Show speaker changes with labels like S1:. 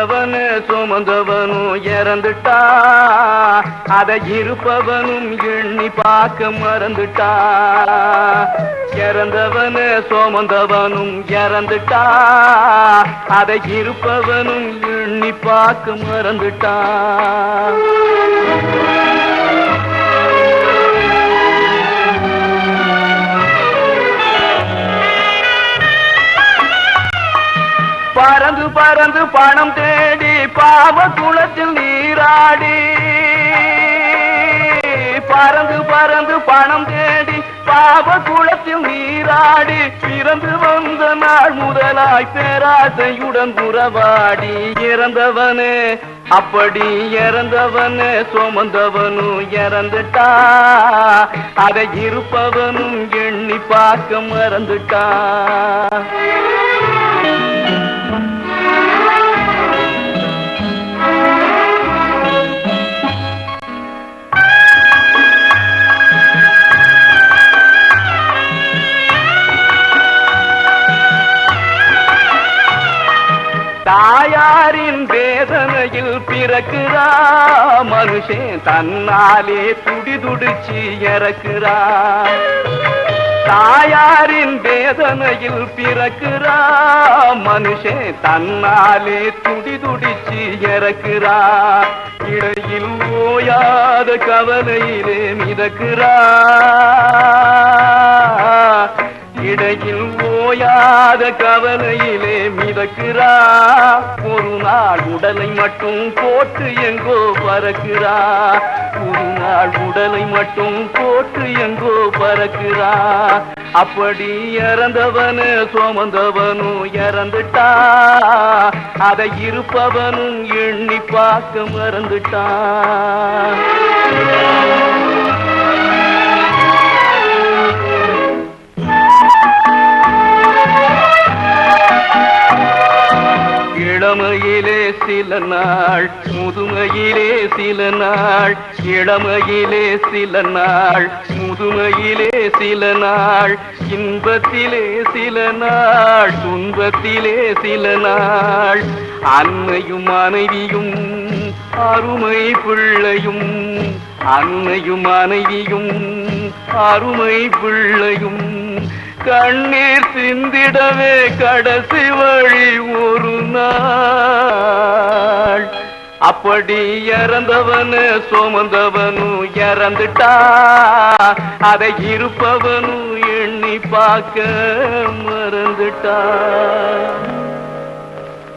S1: இறந்தவனு சுமந்தவனும் இறந்துட்டா, அதை இருப்பவனும் எண்ணி பார்க்க மறந்துட்டா. இறந்தவனு சுமந்தவனும் இறந்துட்டா, அதை இருப்பவனும் எண்ணி பார்க்க மறந்துட்டா. பறந்து பறந்து பணம் தேடி பாவ குளத்தில் நீராடி, பறந்து பறந்து பணம் தேடி பாவ குளத்தில் நீராடி, பிறந்து வந்த நாள் முதலாய் பேராசையுடன் உறவாடி. இறந்தவனே அப்படி இறந்தவனே சுமந்தவனும் இறந்துட்டா, அதை இருப்பவனும் எண்ணி பார்க்க மறந்துட்டா. தாயாரின் வேதனையில் பிறக்கிறா மனுஷன், தன்னாலே துடி துடிச்சு இறக்கிறா. தாயாரின் வேதனையில் பிறக்கிறா மனுஷன், தன்னாலே துடி துடிச்சு இறக்கிறா. இடையில் ஓயாத கவலையிலே மிதக்கிறா, இடையில் ஓயாத கவலையிலே மிதக்கிறா. ஒரு நாள் உடலை மட்டும் போட்டு எங்கோ பறக்கிறா, ஒரு நாள் உடலை மட்டும் போட்டு எங்கோ பறக்கிறா. அப்படி இறந்தவனு சுமந்தவனும் இறந்துட்டா, அதை இருப்பவனும் எண்ணி பார்க்க மறந்துட்டா. இளமையிலே சில நாள், முதுமையிலே சில நாள். இளமையிலே சில நாள், முதுமையிலே சில நாள். இன்பத்திலே சில நாள், துன்பத்திலே சில நாள். அன்னையும் மனைவியும் அருமை பிள்ளையும், அன்னையும் மனைவியும் அருமை பிள்ளையும் கண்ணீர் சிந்திடவே கடைசி வழி ஒரு நாள். அப்படி இறந்தவனு சுமந்தவனும் இறந்துட்டா, அதை இருப்பவனும் எண்ணி பார்க்க மறந்துட்டா.